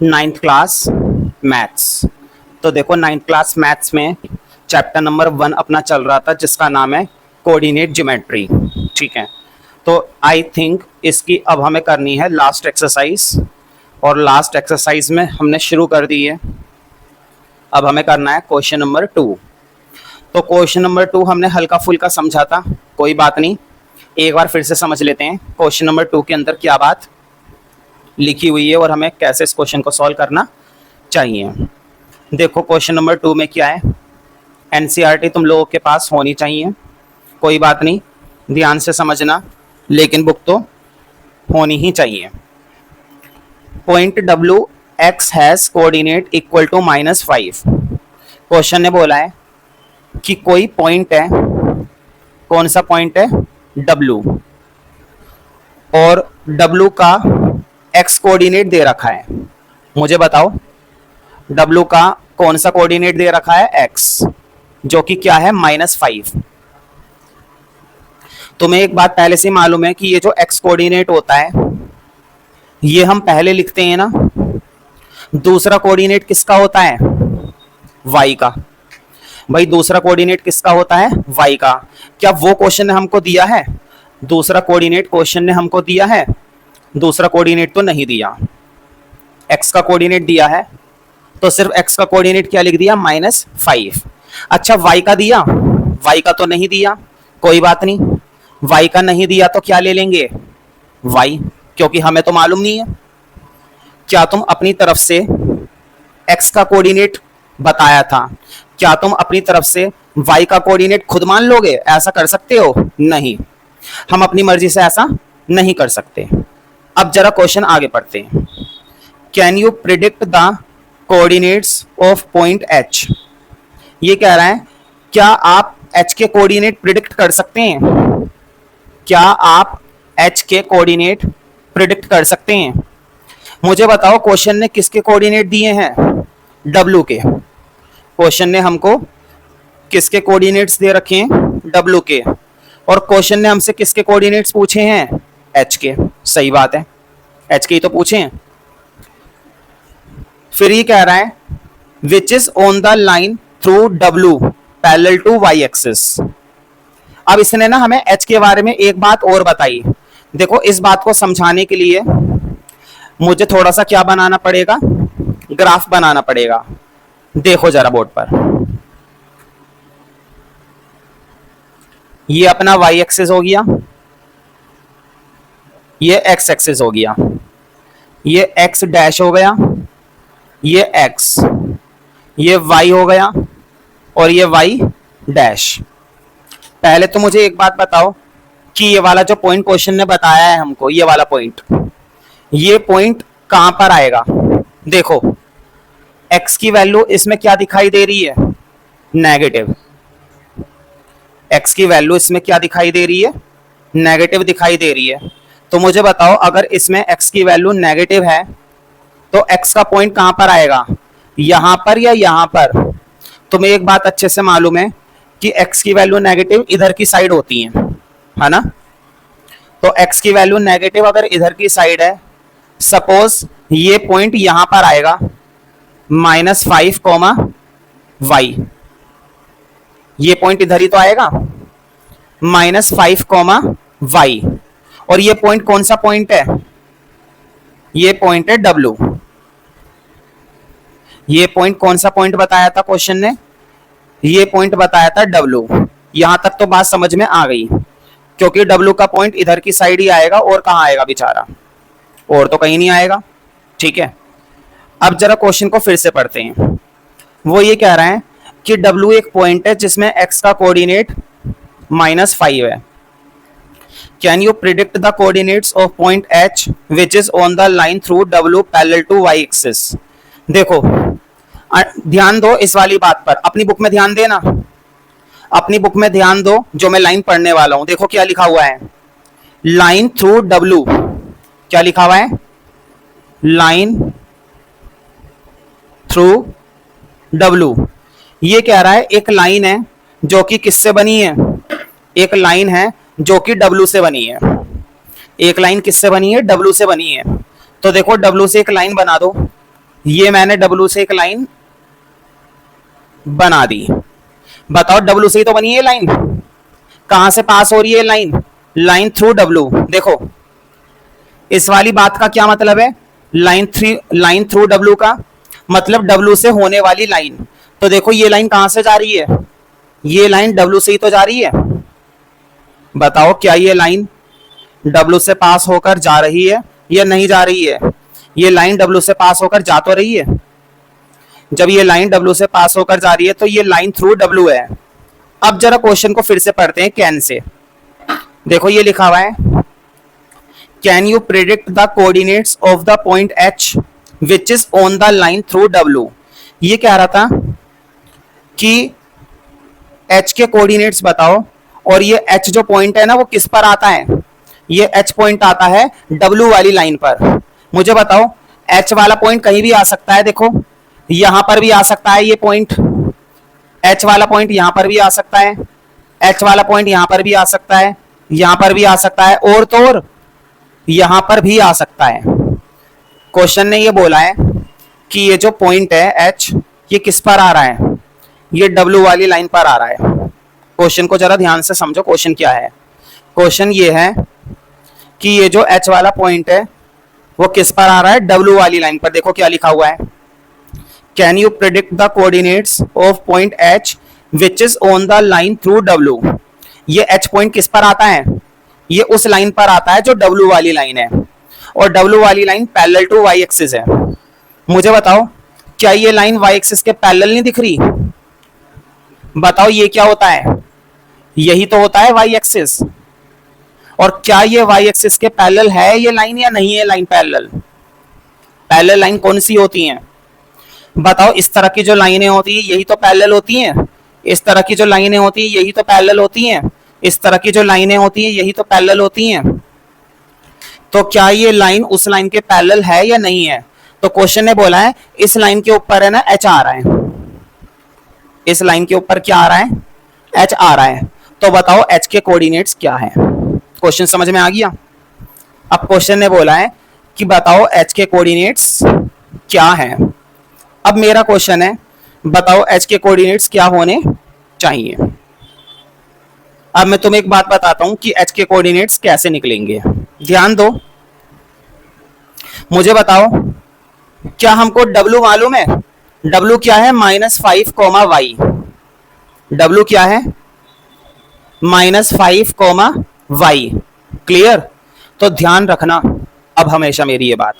Ninth class maths. तो देखो ninth class maths में चैप्टर नंबर 1 अपना चल रहा था जिसका नाम है कोऑर्डिनेट ज्योमेट्री। ठीक है, तो आई थिंक इसकी अब हमें करनी है लास्ट एक्सरसाइज, और लास्ट एक्सरसाइज में हमने शुरू कर दी है। अब हमें करना है क्वेश्चन नंबर 2। तो क्वेश्चन नंबर 2 हमने हल्का फुल्का समझा था, कोई बात नहीं, एक बार फिर से समझ लेते हैं क्वेश्चन नंबर 2 के अंदर क्या बात लिखी हुई है और हमें कैसे इस क्वेश्चन को सॉल्व करना चाहिए। देखो क्वेश्चन नंबर 2 में क्या है, एनसीईआरटी तुम लोगों के पास होनी चाहिए, कोई बात नहीं, ध्यान से समझना, लेकिन बुक तो होनी ही चाहिए। Point W X has coordinate equal to -5। Question ने बोला है कि कोई पॉइंट है, कौन सा पॉइंट है, डब्ल्यू, और डब्ल्यू का एक्स कोऑर्डिनेट दे रखा है। मुझे बताओ डब्ल्यू का कौन सा कोऑर्डिनेट दे रखा है, एक्स, जो कि क्या है -5। तुम्हें एक बात पहले से मालूम है कि ये जो एक्स कोऑर्डिनेट होता है ये हम पहले लिखते हैं ना, दूसरा कोऑर्डिनेट किसका होता है, वाई का। भाई दूसरा कोऑर्डिनेट किसका होता है, वाई का। क्या वो क्वेश्चन ने हमको दिया है, दूसरा कोऑर्डिनेट क्वेश्चन ने हमको दिया है? दूसरा कोऑर्डिनेट तो नहीं दिया, एक्स का कोऑर्डिनेट दिया है, तो सिर्फ एक्स का कोऑर्डिनेट क्या लिख दिया, -5। अच्छा वाई का दिया, वाई का तो नहीं दिया, कोई बात नहीं, वाई का नहीं दिया तो क्या ले लेंगे, वाई, क्योंकि हमें तो मालूम नहीं है। क्या तुम अपनी तरफ से एक्स का कोऑर्डिनेट बताया था, क्या तुम अपनी तरफ से वाई का कोऑर्डिनेट खुद मान लोगे? ऐसा कर सकते हो? नहीं, हम अपनी मर्जी से ऐसा नहीं कर सकते। अब जरा क्वेश्चन आगे पढ़ते हैं। Can you predict the coordinates of point H. ये कह रहा है क्या आप एच के कोऑर्डिनेट प्रिडिक्ट कर सकते हैं? क्या आप एच के कोऑर्डिनेट प्रिडिक्ट कर सकते हैं? मुझे बताओ क्वेश्चन ने किसके कोऑर्डिनेट दिए हैं, डब्ल्यू के। क्वेश्चन ने हमको किसके कोऑर्डिनेट्स दे रखे हैं, डब्ल्यू के, और क्वेश्चन ने हमसे किसके कोऑर्डिनेट्स पूछे हैं, एच के। सही बात है, एच के ही तो पूछे हैं। फिर ये कह रहा है which is on the line through W parallel to Y axis. अब इसने ना हमें एच के बारे में एक बात और बताई। देखो इस बात को समझाने के लिए मुझे थोड़ा सा क्या बनाना पड़ेगा, ग्राफ बनाना पड़ेगा। देखो जरा बोर्ड पर, ये अपना वाई एक्सिस हो गया, ये एक्स एक्सिस हो गया, ये एक्स डैश हो गया, ये एक्स, ये वाई हो गया, और ये वाई डैश। पहले तो मुझे एक बात बताओ कि ये वाला जो पॉइंट क्वेश्चन ने बताया है हमको, ये वाला पॉइंट, ये पॉइंट कहां पर आएगा? देखो x की वैल्यू इसमें क्या दिखाई दे रही है, नेगेटिव। x की वैल्यू इसमें क्या दिखाई दे रही है, नेगेटिव दिखाई दे रही है। तो मुझे बताओ अगर इसमें x की वैल्यू नेगेटिव है तो x का पॉइंट कहां पर आएगा, यहां पर या यहां पर? तुम्हें एक बात अच्छे से मालूम है कि x की वैल्यू नेगेटिव इधर की साइड होती है ना। तो x की वैल्यू नेगेटिव अगर इधर की साइड है, सपोज ये पॉइंट यहां पर आएगा -5, y, ये पॉइंट इधर ही तो आएगा, -5, y, और ये पॉइंट कौन सा पॉइंट है, ये पॉइंट है W। ये पॉइंट कौन सा पॉइंट बताया था क्वेश्चन ने, ये पॉइंट बताया था W। यहां तक तो बात समझ में आ गई, क्योंकि W का पॉइंट इधर की साइड ही आएगा, और कहां आएगा बेचारा, और तो कहीं नहीं आएगा। ठीक है, अब जरा क्वेश्चन को फिर से पढ़ते हैं। वो ये कह रहा है कि W एक पॉइंट है जिसमें x का कोऑर्डिनेट -5 है। Can you predict the coordinates of point H which is on the line through W parallel to y axis. देखो ध्यान दो इस वाली बात पर, अपनी बुक में ध्यान देना, अपनी बुक में ध्यान दो जो मैं लाइन पढ़ने वाला हूं। देखो क्या लिखा हुआ है, लाइन थ्रू W, क्या लिखा हुआ है, लाइन थ्रू W। ये कह रहा है एक लाइन है जो कि किससे बनी है, एक लाइन है जो कि W से बनी है। एक लाइन किससे बनी है, W से बनी है। तो देखो W से एक लाइन बना दो, ये मैंने W से एक लाइन बना दी। बताओ W से ही तो बनी है लाइन, कहां से पास हो रही है लाइन? Line through W। देखो इस वाली बात का क्या मतलब है? लाइन थ्रू W का मतलब W से होने वाली लाइन। तो देखो ये लाइन कहां से जा रही है? ये लाइन W से ही तो जा रही है। बताओ क्या ये लाइन W से पास होकर जा रही है या नहीं जा रही है? ये लाइन W से पास होकर जा तो रही है। जब ये लाइन W से पास होकर जा रही है तो ये लाइन थ्रू W है। अब जरा क्वेश्चन को फिर से पढ़ते हैं कैन से। देखो ये लिखा हुआ है, can you predict the coordinates of the point H which is on the line through W। ये कह रहा था कि H के कोऑर्डिनेट्स बताओ, और ये H जो पॉइंट है ना वो किस पर आता है? ये H पॉइंट आता है W वाली लाइन पर। मुझे बताओ H वाला पॉइंट कहीं भी आ सकता है। देखो यहां पर भी आ सकता है, ये पॉइंट H वाला पॉइंट यहां पर भी आ सकता है, H वाला पॉइंट यहां पर भी आ सकता है, यहां पर भी आ सकता है, और तो और यहां पर भी आ सकता है। क्वेश्चन ने ये बोला है कि ये जो पॉइंट है H ये किस पर आ रहा है? ये W वाली लाइन पर आ रहा है। क्वेश्चन को जरा ध्यान से समझो, क्वेश्चन क्या है? क्वेश्चन ये है कि ये जो H वाला पॉइंट है वो किस पर आ रहा है? W वाली लाइन पर। देखो क्या लिखा हुआ है, can you predict the coordinates of point H which is on the line through W। ये H पॉइंट किस पर आता है? ये उस लाइन पर आता है जो W वाली लाइन है, और W वाली line parallel to Y axis है। मुझे बताओ क्या ये लाइन Y एक्सिस के पैरेलल नहीं दिख रही? बताओ ये क्या होता है? यही तो होता है Y एक्सिस। और क्या ये Y एक्सिस के पैरेलल है ये लाइन या नहीं है लाइन पैरेलल? पैरेलल लाइन कौन सी होती हैं? बताओ इस तरह की जो लाइनें होती हैं यही तो पैरेलल होती हैं। इस तरह की जो लाइनें होती हैं यही तो पैरेलल होती हैं। इस तरह की जो लाइनें होती हैं यही तो पैरेलल होती हैं। तो क्या ये लाइन उस लाइन के पैरेलल है या नहीं है? तो क्वेश्चन ने बोला है इस लाइन के ऊपर है ना H आ रहा है, इस लाइन के ऊपर क्या आ रहा है? H आ रहा है। तो बताओ H के कोऑर्डिनेट्स क्या हैं? क्वेश्चन समझ में आ गया? अब क्वेश्चन ने बोला है कि बताओ H के कोऑर्डिनेट्स क्या हैं। अब मेरा क्वेश्चन है बताओ H के कोऑर्डिनेट्स क्या होने चाहिए। अब मैं तुम्हें एक बात बताता हूं कि H के कोऑर्डिनेट्स कैसे निकलेंगे। ध्यान दो, मुझे बताओ क्या हमको W मालूम है? W क्या है? -5, W क्या है? -5, क्लियर? तो ध्यान रखना अब हमेशा मेरी ये बात,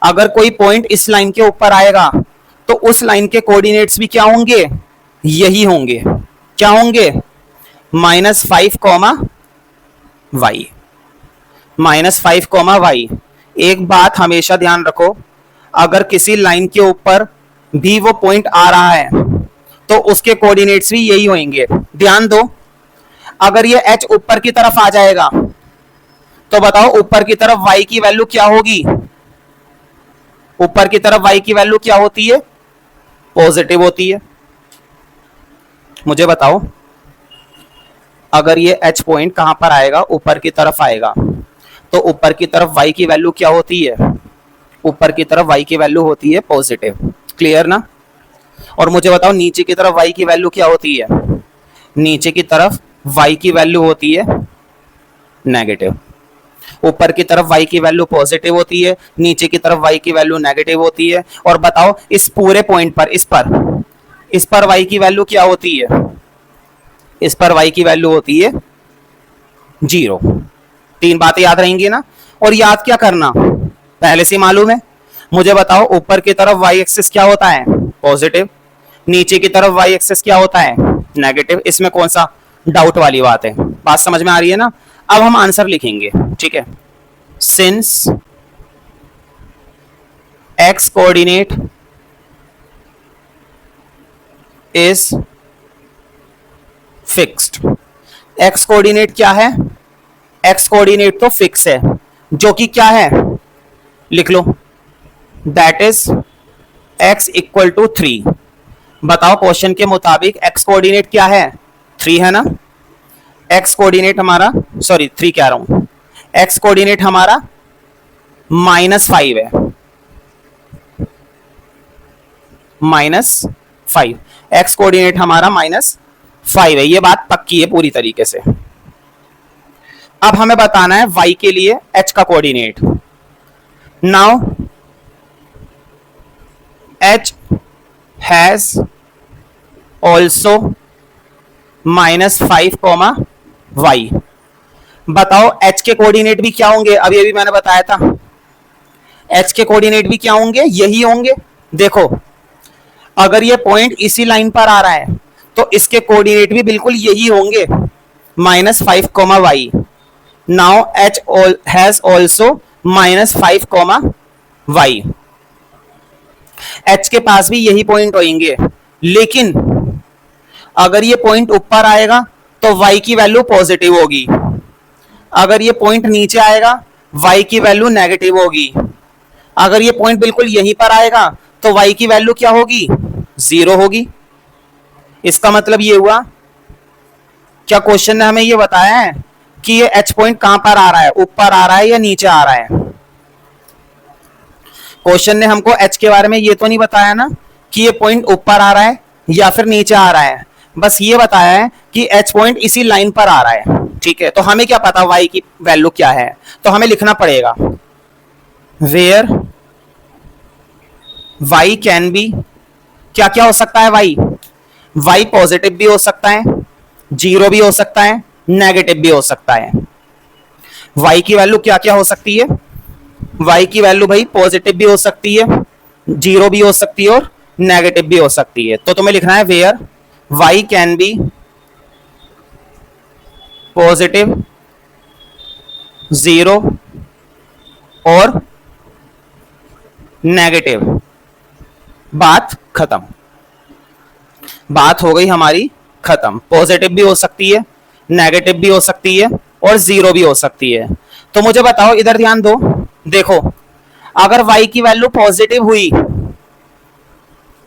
अगर कोई पॉइंट इस लाइन के ऊपर आएगा तो उस लाइन के कोऑर्डिनेट्स भी क्या होंगे? यही होंगे। क्या होंगे? -5, -5, एक बात हमेशा ध्यान रखो, अगर किसी लाइन के ऊपर भी वो पॉइंट आ रहा है तो उसके कोऑर्डिनेट्स भी यही होंगे। ध्यान दो, अगर ये H ऊपर की तरफ आ जाएगा तो बताओ ऊपर की तरफ Y की वैल्यू क्या होगी? ऊपर की तरफ Y की वैल्यू क्या होती है? पॉजिटिव होती है। मुझे बताओ अगर ये H पॉइंट कहां पर आएगा? ऊपर की तरफ आएगा, तो ऊपर की तरफ Y की वैल्यू क्या होती है? ऊपर की तरफ Y की वैल्यू होती है पॉजिटिव। क्लियर ना? और मुझे बताओ नीचे की तरफ Y की वैल्यू क्या होती है? नीचे की तरफ Y की वैल्यू होती है नेगेटिव। ऊपर की तरफ Y की वैल्यू पॉजिटिव होती है, नीचे की तरफ Y की वैल्यू नेगेटिव होती है। और बताओ इस पूरे पॉइंट पर इस पर Y की वैल्यू क्या होती है? इस पर Y की वैल्यू होती है 0। तीन बातें याद रहेंगी ना? और याद क्या करना, पहले से मालूम है। मुझे बताओ ऊपर की तरफ Y एक्सिस क्या होता है? पॉजिटिव। नीचे की तरफ Y एक्सिस क्या होता है? नेगेटिव। इसमें कौन सा डाउट वाली बात है? बात समझ में आ रही है ना? अब हम आंसर लिखेंगे, ठीक है। Since x coordinate is fixed. x coordinate क्या है? x कोऑर्डिनेट तो फिक्स है, जो कि क्या है? लिख लो, that is x equal to 3। बताओ क्वेश्चन के मुताबिक x कोऑर्डिनेट क्या है? 3 है ना? x कोऑर्डिनेट हमारा, सॉरी 3 कह रहा हूं, x कोऑर्डिनेट हमारा -5 है। -5, एक्स कोऑर्डिनेट हमारा -5 है, ये बात पक्की है पूरी तरीके से। अब हमें बताना है y के लिए h का coordinate. Now h has also -5, y। बताओ h के कोऑर्डिनेट भी क्या होंगे, अभी अभी मैंने बताया था h के कोऑर्डिनेट भी क्या होंगे, यही होंगे। देखो अगर ये पॉइंट इसी लाइन पर आ रहा है तो इसके कोऑर्डिनेट भी बिल्कुल यही होंगे, -5, y। Now h has also -5, y। h के पास भी यही पॉइंट होंगे, लेकिन अगर ये पॉइंट ऊपर आएगा तो y की वैल्यू पॉजिटिव होगी, अगर ये पॉइंट नीचे आएगा y की वैल्यू नेगेटिव होगी, अगर ये पॉइंट बिल्कुल यहीं पर आएगा तो y की वैल्यू क्या होगी, 0 होगी। इसका मतलब ये हुआ, क्या क्वेश्चन ने हमें ये बताया है कि ये h पॉइंट कहां पर आ रहा है, ऊपर आ रहा है या नीचे आ रहा है? क्वेश्चन ने हमको h के बारे में ये तो नहीं बताया ना कि ये पॉइंट ऊपर आ रहा है या फिर नीचे आ रहा है, बस ये बताया है कि h पॉइंट इसी लाइन पर आ रहा है। ठीक है, तो हमें क्या पता y की वैल्यू क्या है, तो हमें लिखना पड़ेगा वेयर y कैन बी, क्या क्या हो सकता है y पॉजिटिव भी हो सकता है, 0 भी हो सकता है, नेगेटिव भी हो सकता है। y की वैल्यू क्या क्या हो सकती है, y की वैल्यू भाई पॉजिटिव भी हो सकती है, 0 भी हो सकती है और नेगेटिव भी हो सकती है। तो तुम्हें लिखना है where y can be positive, 0 और नेगेटिव। बात खत्म, बात हो गई हमारी खत्म। पॉजिटिव भी हो सकती है, नेगेटिव भी हो सकती है और 0 भी हो सकती है। तो मुझे बताओ, इधर ध्यान दो, देखो अगर y की वैल्यू पॉजिटिव हुई,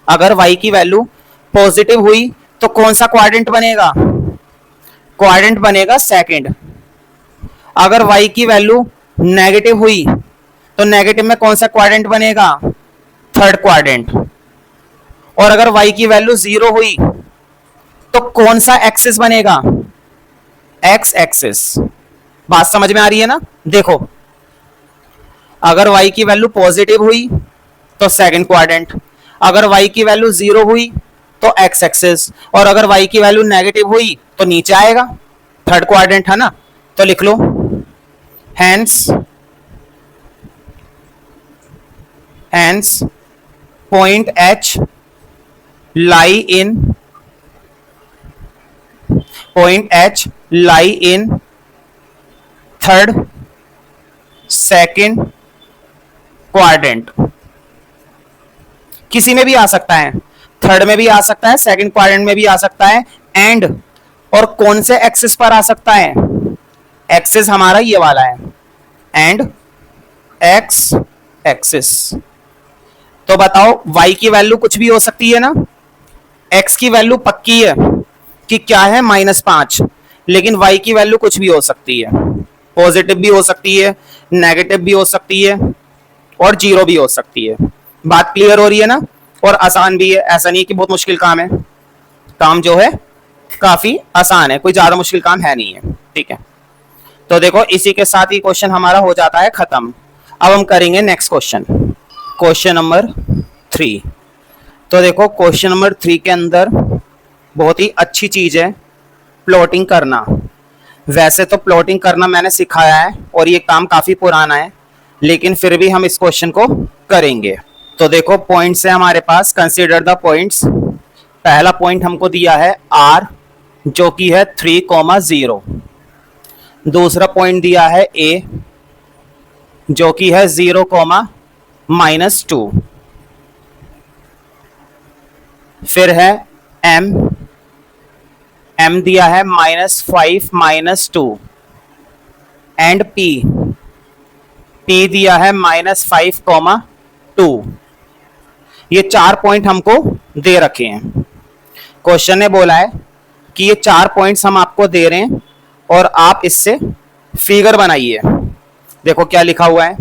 अगर y की वैल्यू पॉजिटिव हुई तो कौन सा क्वाड्रेंट बनेगा, क्वाड्रेंट बनेगा सेकंड। अगर y की वैल्यू नेगेटिव हुई तो नेगेटिव में कौन सा क्वाड्रेंट बनेगा, थर्ड क्वाड्रेंट। और अगर y की वैल्यू 0 हुई तो कौन सा एक्सिस बनेगा, x एक्सिस। बात समझ में आ रही है ना? देखो अगर y की वैल्यू पॉजिटिव हुई तो सेकंड क्वाड्रेंट, अगर y की वैल्यू 0 हुई तो x एक्सिस, और अगर y की वैल्यू नेगेटिव हुई तो नीचे आएगा, थर्ड क्वाड्रेंट है ना। तो लिख लो hence point h lie in third second quadrant. किसी में भी आ सकता है, थर्ड में भी आ सकता है, सेकंड क्वाड्रेंट में भी आ सकता है, एंड और कौन से एक्सिस पर आ सकता है, एक्सिस हमारा ये वाला है, एंड एक्स एक्सिस। तो बताओ y की वैल्यू कुछ भी हो सकती है ना, x की वैल्यू पक्की है कि क्या है -5, लेकिन y की वैल्यू कुछ भी हो सकती है, पॉजिटिव भी हो सकती है, नेगेटिव भी हो सकती है और 0 भी हो सकती है। बात क्लियर हो रही है ना? और आसान भी है, ऐसा नहीं कि बहुत मुश्किल काम है, काम जो है काफी आसान है, कोई ज्यादा मुश्किल काम है नहीं है। ठीक है, तो देखो इसी के साथ ही क्वेश्चन हमारा हो जाता है खत्म। अब हम करेंगे नेक्स्ट क्वेश्चन, क्वेश्चन नंबर 3। तो देखो क्वेश्चन नंबर 3 के अंदर बहुत ही अच्छी चीज है प्लॉटिंग करना। वैसे तो प्लॉटिंग करना मैंने सिखाया है और ये काम काफी पुराना है, लेकिन फिर भी हम इस क्वेश्चन को करेंगे। तो देखो पॉइंट्स है हमारे पास, कंसीडर द पॉइंट्स। पहला पॉइंट हमको दिया है r जो कि है 3,0। दूसरा पॉइंट दिया है a जो कि है 0,-2। फिर है m दिया है -5 -2 एंड p दिया है -5,2। ये 4 पॉइंट हमको दे रखे हैं। क्वेश्चन ने बोला है कि ये 4 पॉइंट्स हम आपको दे रहे हैं और आप इससे फिगर बनाइए। देखो क्या लिखा हुआ है,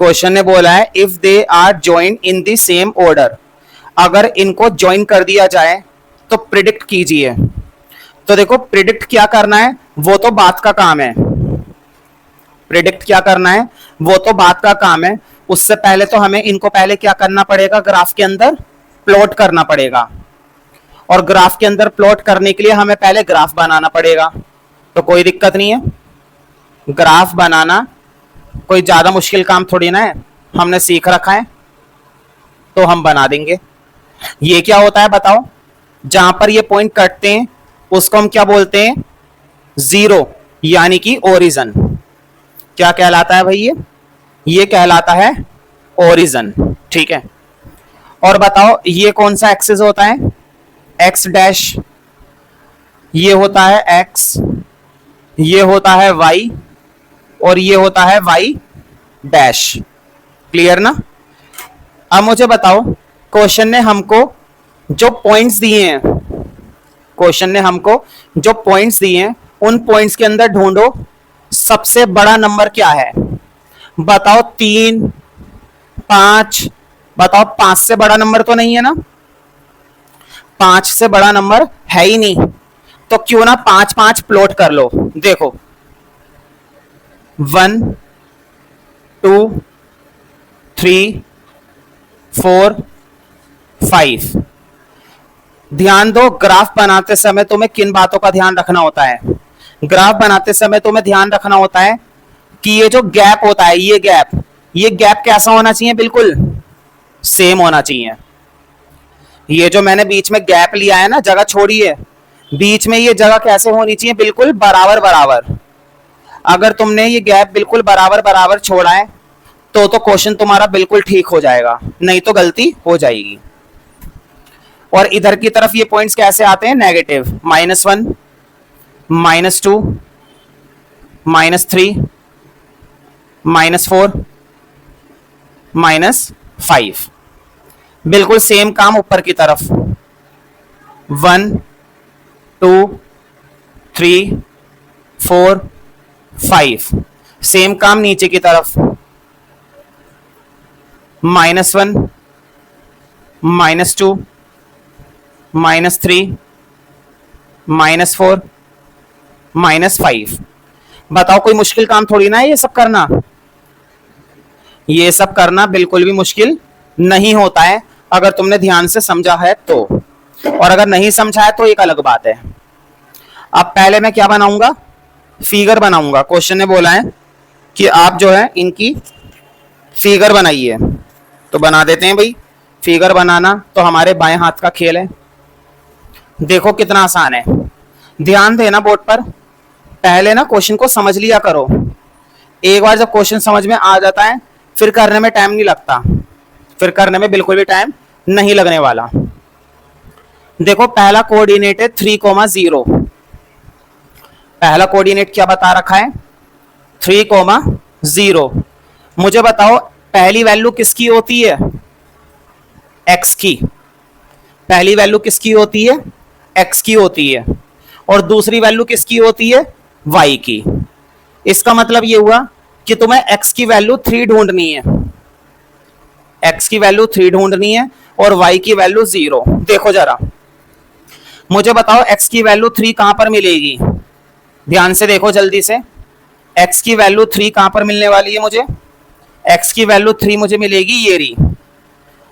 क्वेश्चन ने बोला है if they are joined in the same order. अगर इनको ज्वाइन कर दिया जाए तो प्रिडिक्ट कीजिए। तो देखो प्रिडिक्ट क्या करना है वो तो बात का काम है, प्रिडिक्ट क्या करना है वो तो बात का काम है। उससे पहले तो हमें इनको पहले क्या करना पड़ेगा, ग्राफ के अंदर प्लॉट करना पड़ेगा, और ग्राफ के अंदर प्लॉट करने के लिए हमें पहले ग्राफ बनाना पड़ेगा। तो कोई दिक्कत नहीं है, ग्राफ बनाना कोई ज्यादा मुश्किल काम थोड़ी ना है, हमने सीख रखा है तो हम बना देंगे। ये क्या होता है बताओ, जहां पर ये पॉइंट कटते हैं उसको हम क्या बोलते हैं, जीरो, यानी कि ओरिजिन। क्या कहलाता है भाई, ये कहलाता है ओरिजिन। ठीक है, और बताओ ये कौन सा एक्सिस होता है, एक्स डैश, ये होता है एक्स, ये होता है वाई, और ये होता है वाई डैश। क्लियर ना। अब मुझे बताओ क्वेश्चन ने हमको जो पॉइंट्स दिए हैं, क्वेश्चन ने हमको जो पॉइंट्स दिए हैं उन पॉइंट्स के अंदर ढूंढो सबसे बड़ा नंबर क्या है। बताओ 3, 5, बताओ 5 से बड़ा नंबर तो नहीं है ना, 5 से बड़ा नंबर है ही नहीं, तो क्यों ना 5 5 प्लॉट कर लो। देखो 1 2 3 4 5। ध्यान दो, ग्राफ बनाते समय तुम्हें किन बातों का ध्यान रखना होता है, ग्राफ बनाते समय तुम्हें ध्यान रखना होता है कि ये जो गैप होता है, ये गैप कैसा होना चाहिए, बिल्कुल सेम होना चाहिए। ये जो मैंने बीच में गैप लिया है ना, जगह छोड़ी है, बीच में ये जगह कैसे होनी चाहिए, बिल्कुल बराबर बराबर। अगर तुमने ये गैप बिल्कुल बराबर बराबर छोड़ा है तो क्वेश्चन तुम्हारा बिल्कुल ठीक हो जाएगा, नहीं तो गलती हो जाएगी। और इधर की तरफ ये पॉइंट्स कैसे आते हैं, नेगेटिव, -1, -2, -3, -4, -5। बिल्कुल सेम काम ऊपर की तरफ, 1 2 3 4 5। सेम काम नीचे की तरफ, -1, -2, -3, -4, -5। बताओ कोई मुश्किल काम थोड़ी ना है ये सब करना, ये सब करना बिल्कुल भी मुश्किल नहीं होता है अगर तुमने ध्यान से समझा है तो, और अगर नहीं समझा है तो एक अलग बात है। अब पहले मैं क्या बनाऊंगा, फिगर बनाऊंगा। क्वेश्चन ने बोला है कि आप जो है इनकी फिगर बनाइए, तो बना देते हैं भाई। फिगर बनाना तो हमारे बाएं हाथ का खेल है। देखो कितना आसान है, ध्यान देना बोर्ड पर। पहले ना क्वेश्चन को समझ लिया करो, एक बार जब क्वेश्चन समझ में आ जाता है फिर करने में टाइम नहीं लगता, फिर करने में बिल्कुल भी टाइम नहीं लगने वाला। देखो पहला कोऑर्डिनेट है 3,0। पहला कोऑर्डिनेट क्या बता रखा है, 3,0। मुझे बताओ पहली वैल्यू किसकी होती है, एक्स की। पहली वैल्यू किसकी होती है, एक्स की होती है, और दूसरी वैल्यू किसकी होती है, वाई की। इसका मतलब ये हुआ कि तुम्हें एक्स की वैल्यू 3 ढूंढनी है, एक्स की वैल्यू 3 ढूंढनी है और वाई की वैल्यू 0। देखो जरा, मुझे बताओ एक्स की वैल्यू 3 कहां पर मिलेगी, ध्यान से देखो जल्दी से। एक्स की वैल्यू 3 कहां पर मिलने वाली है मुझे, एक्स की वैल्यू 3 मुझे मिलेगी ये रही।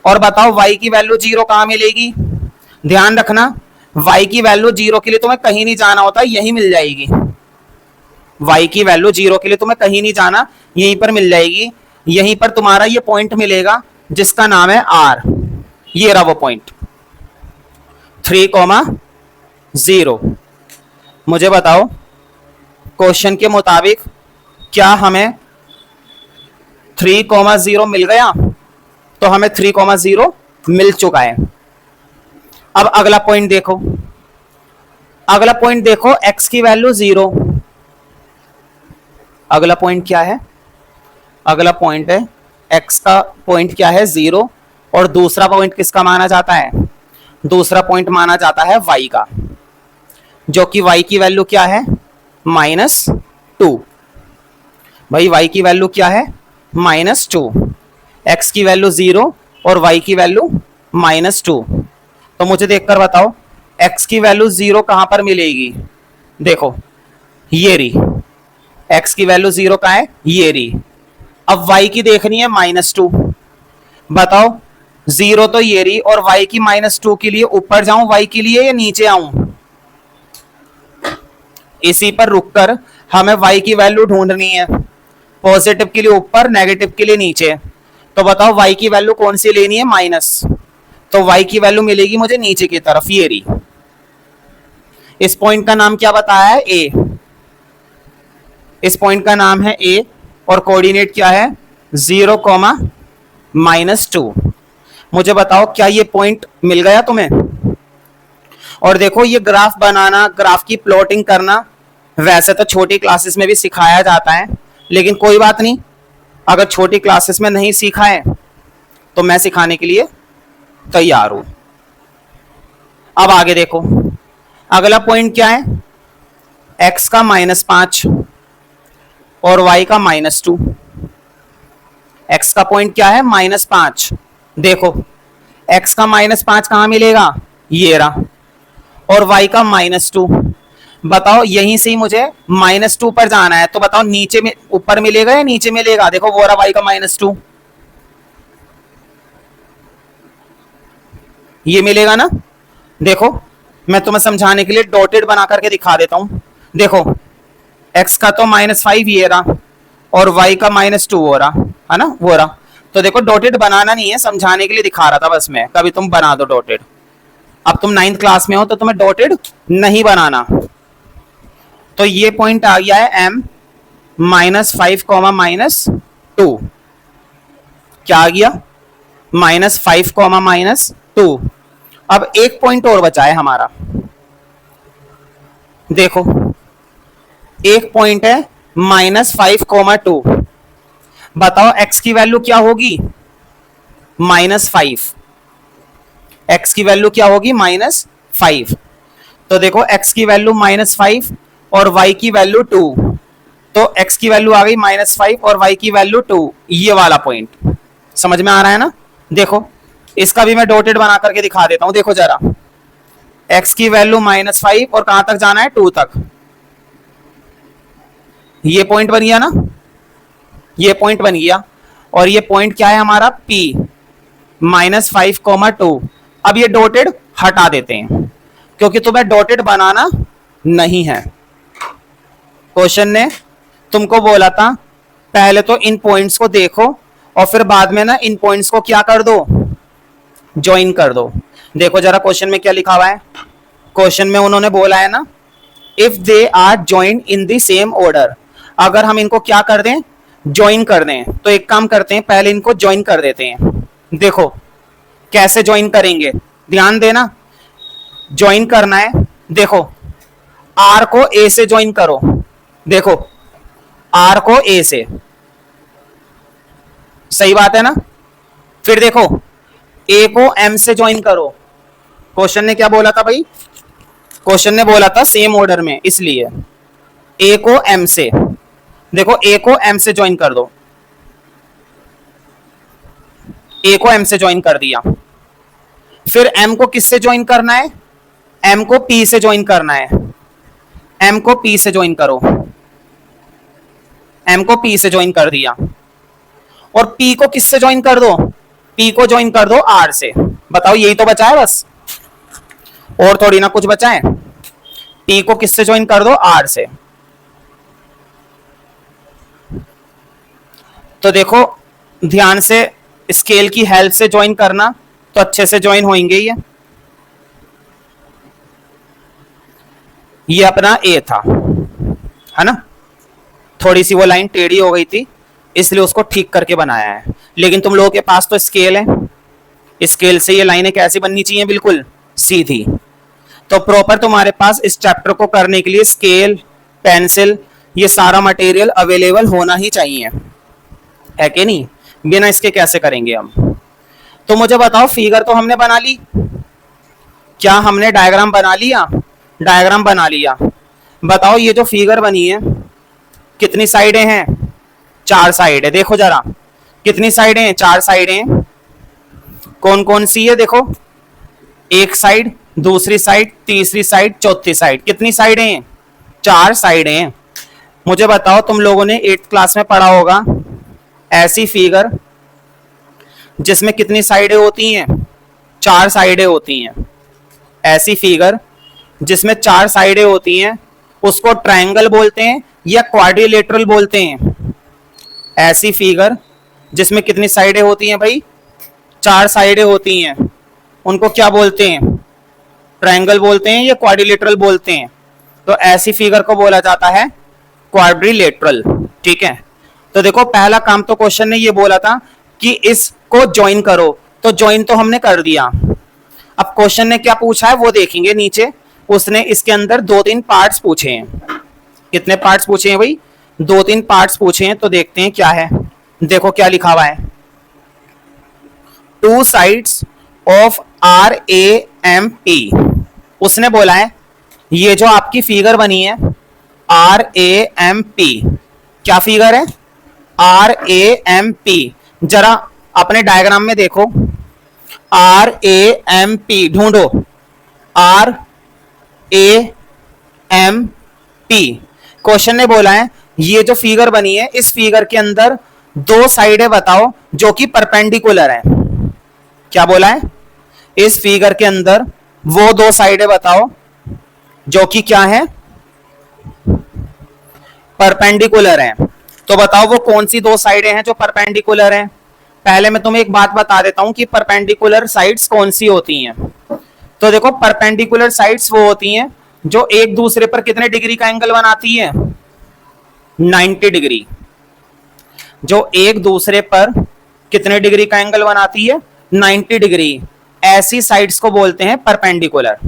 और बताओ वाई की वैल्यू 0 कहां मिलेगी, ध्यान रखना वाई की वैल्यू 0 के लिए तुम्हें कहीं नहीं जाना होता, यही मिल जाएगी। वाई की वैल्यू 0 के लिए तुम्हें कहीं नहीं जाना, यहीं पर मिल जाएगी। यहीं पर तुम्हारा ये पॉइंट मिलेगा जिसका नाम है आर, ये रहा वो पॉइंट 3,0। मुझे बताओ क्वेश्चन के मुताबिक क्या हमें 3,0 मिल गया, तो हमें 3,0 मिल चुका है। अब अगला पॉइंट देखो, अगला पॉइंट देखो, एक्स की वैल्यू 0। अगला पॉइंट क्या है, अगला पॉइंट है एक्स का पॉइंट क्या है, 0। और दूसरा पॉइंट किसका माना जाता है, दूसरा पॉइंट माना जाता है वाई का, जो कि वाई की वैल्यू क्या है, -2। भाई वाई की वैल्यू क्या है, -2। एक्स की वैल्यू 0 और वाई की वैल्यू -2। तो मुझे देखकर बताओ x की वैल्यू 0 कहां पर मिलेगी। देखो ये रही, x की वैल्यू 0 कहां है, ये रही। अब y की देखनी है -2। बताओ 0 तो ये रही, और y की -2 के लिए ऊपर जाऊं y के लिए या नीचे आऊं। इसी पर रुककर हमें y की वैल्यू ढूंढनी है, पॉजिटिव के लिए ऊपर, नेगेटिव के लिए नीचे। तो बताओ y की वैल्यू कौन सी लेनी है, माइनस। तो y की वैल्यू मिलेगी मुझे नीचे की तरफ, ये रही। इस पॉइंट का नाम क्या बताया है, a। इस पॉइंट का नाम है a और कोऑर्डिनेट क्या है, 0, -2। मुझे बताओ क्या ये पॉइंट मिल गया तुम्हें। और देखो ये ग्राफ बनाना, ग्राफ की प्लॉटिंग करना वैसे तो छोटी क्लासेस में भी सिखाया जाता है, लेकिन कोई बात नहीं, अगर छोटी क्लासेस में नहीं सीखा है तो मैं सिखाने के लिए तैयार हूं। अब आगे देखो, अगला पॉइंट क्या है, x का -5 और y का -2। x का पॉइंट क्या है, -5। देखो x का -5 कहां मिलेगा, ये रहा, और y का -2। बताओ यहीं से ही मुझे -2 पर जाना है, तो बताओ नीचे में ऊपर मिलेगा या नीचे मिलेगा। देखो वो रहा y का -2, ये मिलेगा ना। देखो मैं तुम्हें समझाने के लिए डॉटेड बना करके दिखा देता हूं। देखो x का तो -5 ये रहा, और y का -2 हो रहा है ना, वो रहा। तो देखो डॉटेड बनाना नहीं है, समझाने के लिए दिखा रहा था बस मैं, कभी तुम बना दो डॉटेड। अब तुम 9th क्लास में हो तो तुम्हें डॉटेड नहीं बनाना। तो ये पॉइंट आ गया है m -5, -2। क्या आ गया, -5, -2। अब एक पॉइंट और बचा है हमारा। देखो एक पॉइंट है -5, 2। बताओ x की वैल्यू क्या होगी, -5। x की वैल्यू क्या होगी, -5। तो देखो x की वैल्यू -5 और y की वैल्यू 2। तो x की वैल्यू आ गई -5 और y की वैल्यू 2। ये वाला पॉइंट समझ में आ रहा है ना। देखो इसका भी मैं डॉटेड बना करके दिखा देता हूं। देखो जरा, x की वैल्यू -5 और कहां तक जाना है, 2 तक। ये पॉइंट बन गया ना, ये पॉइंट बन गया। और ये पॉइंट क्या है हमारा, P, -5, 2। अब ये डॉटेड हटा देते हैं क्योंकि तुम्हें डॉटेड बनाना नहीं है। क्वेश्चन ने तुमको बोला था पहले तो इन पॉइंट्स को देखो और फिर बाद में ना इन पॉइंट्स को क्या कर दो, ज्वाइन कर दो। देखो जरा क्वेश्चन में क्या लिखा हुआ है। क्वेश्चन में उन्होंने बोला है ना, if they are join in the same order. अगर हम इनको क्या कर दें, ज्वाइन कर दें, तो एक काम करते हैं, पहले इनको ज्वाइन कर देते हैं। देखो कैसे ज्वाइन करेंगे, ध्यान देना। ज्वाइन करना है, देखो आर को ए से ज्वाइन करो। देखो आर को ए से, सही बात है ना। फिर देखो ए को एम से ज्वाइन करो। क्वेश्चन ने क्या बोला था भाई, क्वेश्चन ने बोला था सेम ऑर्डर में, इसलिए ए को एम से। देखो ए को एम से ज्वाइन कर दो, ए को एम से ज्वाइन कर दिया। फिर एम को किससे ज्वाइन करना है, एम को पी से ज्वाइन करना है। एम को पी से ज्वाइन करो, एम को पी से ज्वाइन कर दिया। और पी को किससे ज्वाइन कर दो, पी को ज्वाइन कर दो आर से। बताओ यही तो बचा है बस, और थोड़ी ना कुछ बचा है। पी को किससे ज्वाइन कर दो, आर से। तो देखो ध्यान से स्केल की हेल्प से ज्वाइन करना तो अच्छे से ज्वाइन होंगे। ये अपना ए था, है ना। थोड़ी सी वो लाइन टेढ़ी हो गई थी इसलिए उसको ठीक करके बनाया है, लेकिन तुम लोगों के पास तो स्केल है, स्केल से ये लाइनें कैसी बननी चाहिए, बिल्कुल सीधी। तो प्रॉपर तुम्हारे पास इस चैप्टर को करने के लिए स्केल, पेंसिल, ये सारा मटेरियल अवेलेबल होना ही चाहिए, है कि नहीं। बिना इसके कैसे करेंगे हम। तो मुझे बताओ फिगर तो हमने बना ली, क्या हमने डायग्राम बना लिया, डायग्राम बना लिया। बताओ ये जो फिगर बनी है कितनी साइडें हैं, 4 साइड है। देखो जरा कितनी साइडें हैं, 4 साइडें हैं। कौन कौन सी है देखो, एक साइड, दूसरी साइड, तीसरी साइड, चौथी साइड। कितनी साइडें हैं? 4 साइडें हैं। मुझे बताओ, तुम लोगों ने 8th क्लास में पढ़ा होगा ऐसी फिगर जिसमें कितनी साइडें होती हैं? 4 साइडें होती हैं। ऐसी फिगर जिसमें 4 साइडें होती हैं उसको ट्रायंगल बोलते हैं या क्वाड्रिलेटरल बोलते हैं? ऐसी फिगर जिसमें कितनी साइडें होती हैं भाई? 4 साइडें होती हैं, उनको क्या बोलते हैं? ट्रायंगल बोलते हैं या क्वाड्रिलेटरल बोलते हैं? तो ऐसी फिगर को बोला जाता है क्वाड्रिलेटरल। ठीक है, तो देखो पहला काम तो क्वेश्चन ने ये बोला था कि इसको ज्वाइन करो, तो ज्वाइन तो हमने कर दिया। अब क्वेश्चन ने क्या पूछा है वो देखेंगे नीचे। उसने इसके अंदर 2-3 पार्ट्स पूछे हैं। कितने पार्ट्स पूछे हैं भाई? 2-3 पार्ट्स पूछे हैं, तो देखते हैं क्या है। देखो क्या लिखा हुआ है, 2 साइड्स ऑफ RAMP। उसने बोला है ये जो आपकी फिगर बनी है RAMP, क्या फिगर है? RAMP। जरा अपने डायग्राम में देखो, RAMP ढूंढो, RAMP। क्वेश्चन ने बोला है ये जो फिगर बनी है इस फिगर के अंदर 2 साइडें बताओ जो कि परपेंडिकुलर है। क्या बोला है? इस फिगर के अंदर वो 2 साइडें बताओ जो कि क्या है? परपेंडिकुलर है। तो बताओ वो कौन सी 2 साइडें हैं जो परपेंडिकुलर हैं? पहले मैं तुम्हें एक बात बता देता हूं कि परपेंडिकुलर साइड्स कौन सी होती हैं। तो देखो परपेंडिकुलर साइड्स वो होती हैं जो एक दूसरे पर कितने डिग्री का एंगल बनाती है? 90 डिग्री। जो एक दूसरे पर कितने डिग्री का एंगल बनाती है? 90 डिग्री। ऐसी साइड्स को बोलते हैं परपेंडिकुलर।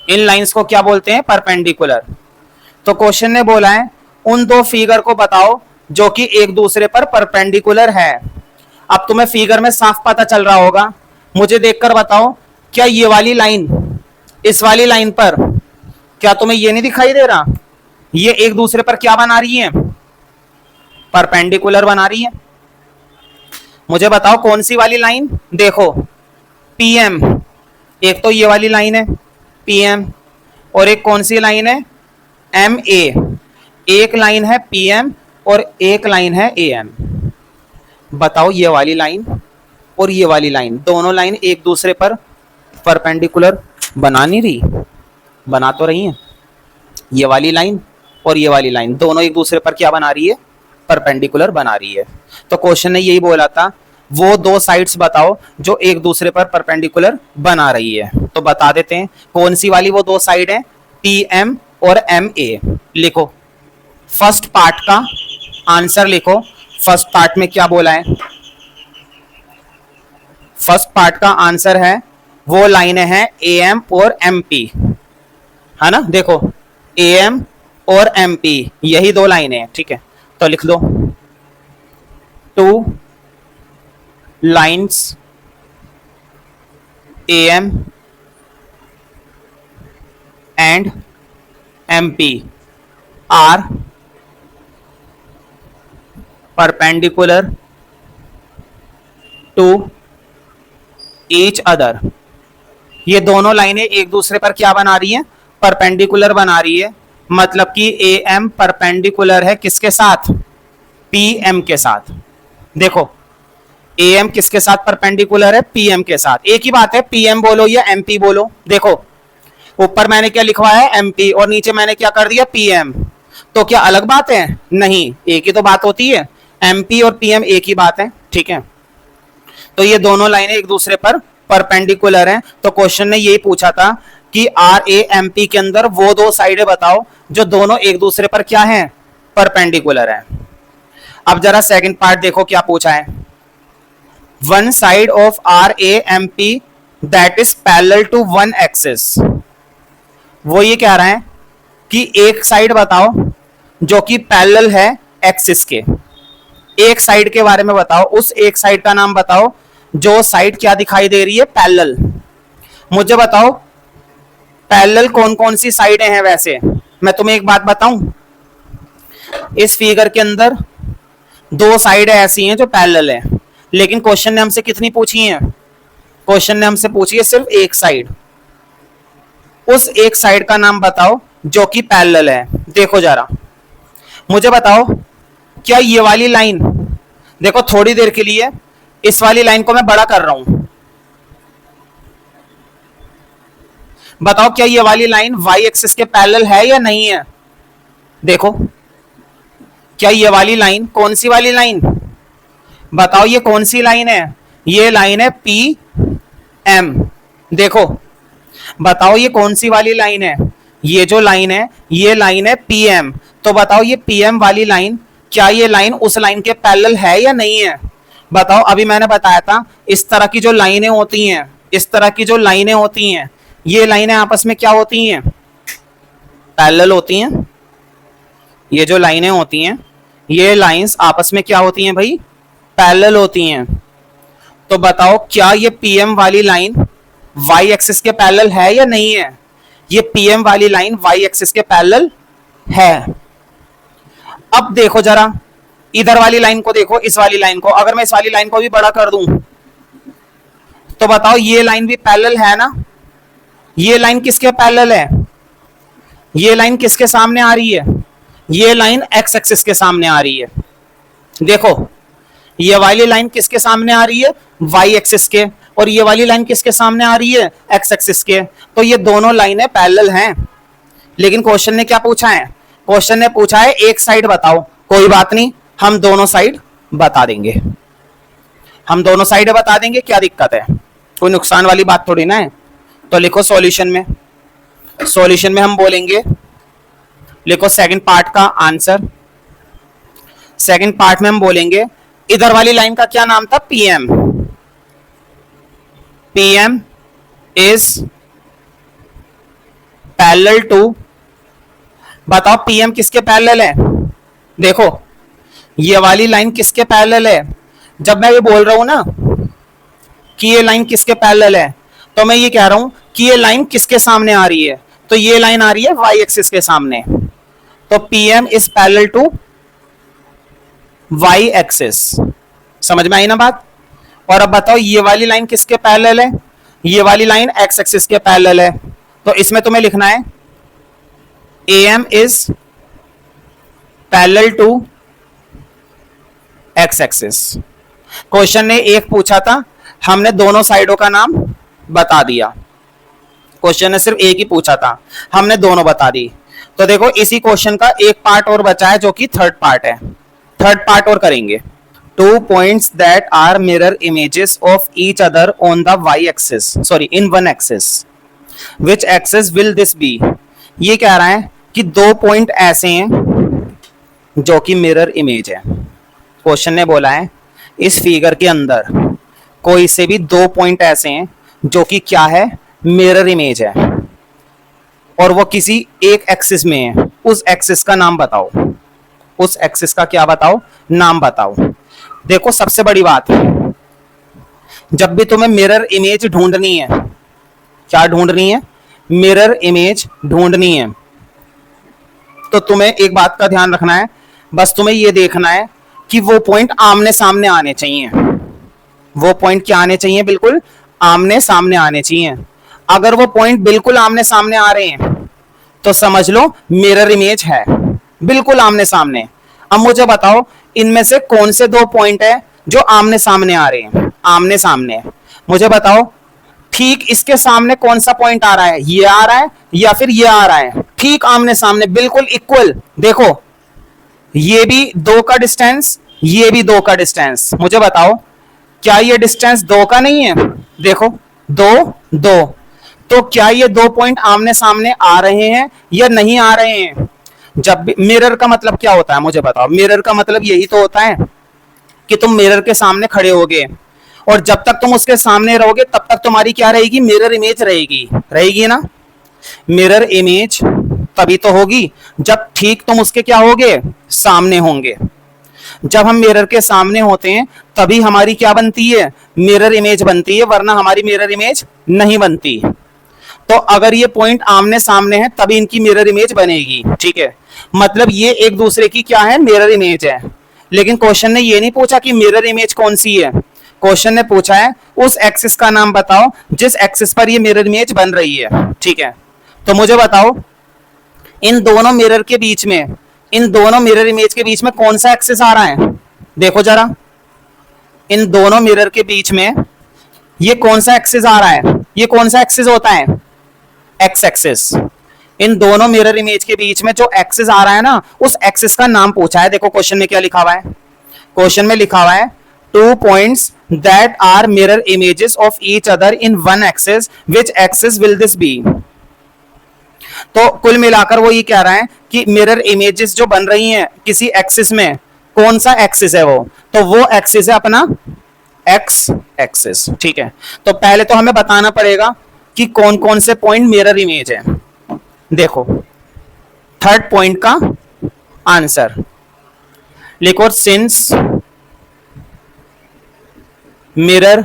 इन लाइंस को क्या बोलते हैं? परपेंडिकुलर। तो क्वेश्चन ने बोला है उन 2 फिगर को बताओ जो कि एक दूसरे पर परपेंडिकुलर है। अब तुम्हें फिगर में साफ पता चल रहा होगा, मुझे देखकर बताओ क्या ये वाली लाइन इस वाली लाइन पर, क्या तुम्हें ये नहीं दिखाई दे रहा? ये एक दूसरे पर क्या बना रही है? परपेंडिकुलर बना रही है। मुझे बताओ कौन सी वाली लाइन? देखो PM, एक तो ये वाली लाइन है PM, और एक कौन सी लाइन है? MA। एक लाइन है PM और एक लाइन है AM। बताओ ये वाली लाइन और ये वाली लाइन, दोनों लाइन एक दूसरे पर परपेंडिकुलर बना नहीं रही? बना तो रही हैं। ये वाली लाइन और ये वाली लाइन दोनों एक दूसरे पर क्या बना रही है? परपेंडिकुलर बना रही है। तो क्वेश्चन ने यही बोला था वो 2 साइड्स बताओ जो एक दूसरे पर परपेंडिकुलर बना रही है। तो बता देते हैं कौन सी वाली वो 2 साइड है, PM और MA। लिखो फर्स्ट पार्ट का आंसर लिखो। फर्स्ट पार्ट में क्या बोला है? फर्स्ट पार्ट का आंसर है वो लाइनें हैं AM और MP, है ना? देखो AM और MP यही 2 लाइनें हैं। ठीक है, तो लिख दो 2 lines AM and MP are perpendicular to each other। ये दोनों लाइनें एक दूसरे पर क्या बना रही हैं? परपेंडिकुलर बना रही है। मतलब कि AM परपेंडिकुलर है किसके साथ? PM के साथ। देखो AM किसके साथ परपेंडिकुलर है? PM के साथ। एक ही बात है PM बोलो या MP बोलो। देखो ऊपर मैंने क्या लिखवाया है? MP, और नीचे मैंने क्या कर दिया? PM। तो क्या अलग बात है? नहीं, एक ही तो बात होती है। MP और PM एक ही बात है। ठीक है, तो ये दोनों लाइनें एक दूसरे पर परपेंडिकुलर हैं। तो क्वेश्चन ने यही पूछा था कि RAMP के अंदर वो 2 साइडें बताओ जो दोनों एक दूसरे पर क्या हैं? परपेंडिकुलर है। अब जरा सेकंड पार्ट देखो क्या पूछा है। One side of RAMP that is parallel to one axis. वो ये कह रहा है कि एक साइड बताओ जो कि पैरेलल है एक्सिस के। एक साइड के बारे में बताओ, उस एक साइड का नाम बताओ जो साइड क्या दिखाई दे रही है? पैरेलल। मुझे बताओ पैरेलल कौन कौन सी साइडें हैं? वैसे मैं तुम्हें एक बात बताऊं, इस फिगर के अंदर 2 साइडें ऐसी हैं जो पैरेलल है, लेकिन क्वेश्चन ने हमसे कितनी पूछी हैं? क्वेश्चन ने हमसे पूछी है सिर्फ एक साइड, उस एक साइड का नाम बताओ जो कि पैरेलल है। देखो जरा, मुझे बताओ क्या ये वाली लाइन, देखो थोड़ी देर के लिए इस वाली लाइन को मैं बड़ा कर रहा हूं, बताओ क्या ये वाली लाइन y एक्सिस के पैरेलल है या नहीं है। देखो क्या ये वाली लाइन, कौन सी वाली लाइन बताओ, ये कौन सी लाइन है, ये लाइन है पी एम। देखो बताओ ये कौन सी वाली लाइन है, ये जो लाइन है ये लाइन है पी एम। तो बताओ ये पी एम वाली लाइन, क्या ये लाइन उस लाइन के पैरेलल है या नहीं है। बताओ, अभी मैंने बताया था इस तरह की जो लाइनें होती हैं, इस तरह की जो लाइनें होती हैं, ये लाइनें आपस में क्या होती हैं, पैरेलल होती हैं। ये जो लाइनें होती हैं, ये लाइंस आपस में क्या होती हैं भाई, पैरेलल होती हैं। तो बताओ क्या ये पीएम वाली लाइन वाई एक्सिस के पैरेलल है या नहीं है। ये पीएम वाली लाइन वाई एक्सिस के पैरेलल है। अब देखो जरा इधर वाली लाइन को, देखो इस वाली लाइन को, अगर मैं इस वाली लाइन को भी बड़ा कर दूं तो बताओ ये लाइन भी पैरेलल है ना। ये लाइन किसके पैरेलल है, ये लाइन किसके सामने आ रही है, ये लाइन एक्स एक्सिस के सामने आ रही है। देखो ये वाली लाइन किसके सामने आ रही है, वाई एक्सिस के, और ये वाली लाइन किसके सामने आ रही है, एक्स एक्सिस के। तो ये दोनों लाइनें पैरेलल हैं। लेकिन क्वेश्चन ने क्या पूछा है, क्वेश्चन ने पूछा है एक साइड बताओ। कोई बात नहीं, हम दोनों साइड बता देंगे, हम दोनों साइड बता देंगे, क्या दिक्कत है, कोई नुकसान वाली बात थोड़ी ना है। तो लिखो सॉल्यूशन में, सॉल्यूशन में हम बोलेंगे, लिखो सेकंड पार्ट का आंसर। सेकंड पार्ट में हम बोलेंगे इधर वाली लाइन का क्या नाम था, PM. PM is parallel to, बताओ पीएम किसके पैरेलल है। देखो ये वाली लाइन किसके पैरेलल है, जब मैं ये बोल रहा हूं ना कि ये लाइन किसके पैरेलल है, तो मैं ये कह रहा हूं कि ये लाइन किसके सामने आ रही है, तो ये लाइन आ रही है वाई एक्सिस के सामने। तो PM is parallel to Y axis. समझ में आई ना बात। और अब बताओ ये वाली लाइन किसके पैरेलल है, ये वाली लाइन एक्स एक्सिस के पैरेलल है। तो इसमें तुम्हें लिखना है AM is parallel to X axis. Question ने एक पूछा था, हमने दोनों साइडों का नाम बता दिया। क्वेश्चन ने सिर्फ एक ही पूछा था, हमने दोनों बता दी। तो देखो इसी क्वेश्चन का एक पार्ट और बचा है जो कि थर्ड पार्ट है। थर्ड पार्ट और करेंगे। 2 points that are mirror images of each other on the y axis, sorry in one axis, which axis will this be। ये कह रहा है कि दो पॉइंट ऐसे हैं जो कि मिरर इमेज है। क्वेश्चन ने बोला है इस फिगर के अंदर कोई से भी दो पॉइंट ऐसे हैं जो कि क्या है, मिरर इमेज है, और वो किसी एक एक्सिस में है। उस एक्सिस का नाम बताओ, उस एक्सिस का क्या बताओ, नाम बताओ। देखो सबसे बड़ी बात, जब भी तुम्हें मिरर इमेज ढूंढनी है, क्या ढूंढनी है, मिरर इमेज ढूंढनी है, तो तुम्हें एक बात का ध्यान रखना है, बस तुम्हें यह देखना है कि वो पॉइंट आमने सामने आने चाहिए। वो पॉइंट क्या आने चाहिए, बिल्कुल आमने सामने आने चाहिए। अगर वो पॉइंट बिल्कुल आमने सामने आ रहे हैं तो समझ लो मिरर इमेज है, बिल्कुल आमने सामने। अब मुझे बताओ इनमें से कौन से दो पॉइंट है जो आमने सामने आ रहे हैं, आमने सामने। मुझे बताओ ठीक इसके सामने कौन सा पॉइंट आ रहा है, ये आ रहा है या फिर ये आ रहा है, ठीक आमने सामने बिल्कुल इक्वल। देखो ये भी दो का डिस्टेंस, ये भी दो का डिस्टेंस। मुझे बताओ क्या ये डिस्टेंस दो का नहीं है, देखो दो दो। तो क्या ये दो पॉइंट आमने सामने आ रहे हैं या नहीं आ रहे हैं। जब भी मिरर का मतलब क्या होता है, मुझे बताओ, मिरर का मतलब यही तो होता है कि तुम मिरर के सामने खड़े होगे और जब तक तुम उसके सामने रहोगे तब तक तुम्हारी क्या रहेगी, मिरर इमेज रहेगी, रहेगी ना। मिरर इमेज तभी तो होगी जब ठीक तुम उसके क्या होगे, सामने होंगे। जब हम मिरर के सामने होते हैं तभी हमारी क्या बनती है, मिरर इमेज बनती है, वरना हमारी मिरर इमेज नहीं बनती। तो अगर ये पॉइंट आमने सामने है तभी इनकी मिरर इमेज बनेगी, ठीक है। मतलब ये एक दूसरे की क्या है, मिरर इमेज है। लेकिन क्वेश्चन ने ये नहीं पूछा कि मिरर इमेज कौन सी है, क्वेश्चन ने पूछा है उस एक्सिस का नाम बताओ जिस एक्सिस पर ये मिरर इमेज बन रही है, ठीक है। तो मुझे बताओ इन दोनों मिरर के बीच में, इन दोनों मिरर इमेज के बीच में कौन सा एक्सिस आ रहा है? देखो जरा, इन दोनों मिरर के बीच में ये कौन सा एक्सिस आ रहा है? ये कौन सा एक्सिस होता है? X axis. इन दोनों मिरर इमेज के बीच में जो एक्सिस आ रहा है ना, उस एक्सिस का नाम पूछा है। देखो क्वेश्चन में क्या लिखा हुआ है, क्वेश्चन में लिखा हुआ है 2 points that are mirror images of each other in one axis, which axis will this be? तो कुल मिलाकर वो ये कह रहा है कि मिरर इमेजेस जो बन रही हैं किसी एक्सिस में, कौन सा एक्सिस है वो? तो वो एक्सिस है अपना एक्स एक्सिस, ठीक है। तो पहले तो हमें बताना पड़ेगा कि कौन कौन से पॉइंट मिरर इमेज है। देखो थर्ड पॉइंट का आंसर लिखो, सिंस मिरर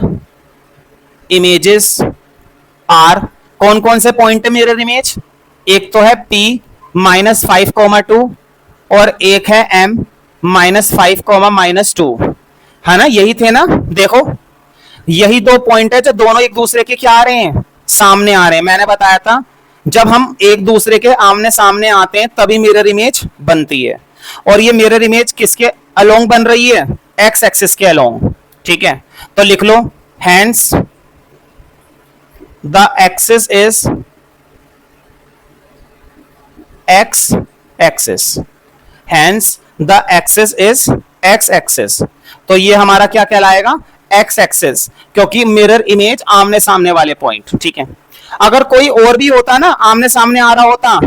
इमेजेस आर, कौन कौन से पॉइंट है मिरर इमेज? एक तो है P -5,2 और एक है M -5,-2, है ना, यही थे ना। देखो यही दो पॉइंट है जो दोनों एक दूसरे के क्या आ रहे हैं? सामने आ रहे हैं। मैंने बताया था जब हम एक दूसरे के आमने सामने आते हैं तभी मिरर इमेज बनती है, और ये मिरर इमेज किसके अलोंग बन रही है? एक्स एक्सिस के अलोंग, ठीक है। तो लिख लो, hence the axis is x axis, hence the axis is x axis. तो ये हमारा क्या कहलाएगा? एक्स एक्सिस, क्योंकि मिरर इमेज आमने सामने वाले पॉइंट, ठीक है। अगर कोई और भी होता ना, आमने सामने आ रहा होता,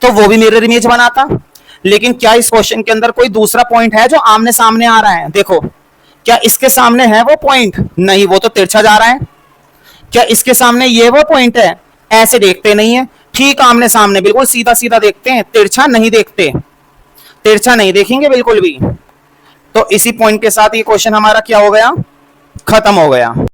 तो वो भी मिरर इमेज बनाता। लेकिन क्या इस क्वेश्चन के अंदर कोई दूसरा पॉइंट है जो आमने सामने आ रहा है? देखो, क्या इसके सामने है वो पॉइंट? नहीं, वो तो तिरछा जा रहा है। क्या इसके सामने ये वो पॉइंट है? ऐसे देखते नहीं है, ठीक आमने सामने बिल्कुल सीधा सीधा देखते हैं, तिरछा नहीं देखते, तिरछा नहीं देखेंगे बिल्कुल भी। तो इसी पॉइंट के साथ ये क्वेश्चन हमारा क्या हो गया? खत्म हो गया।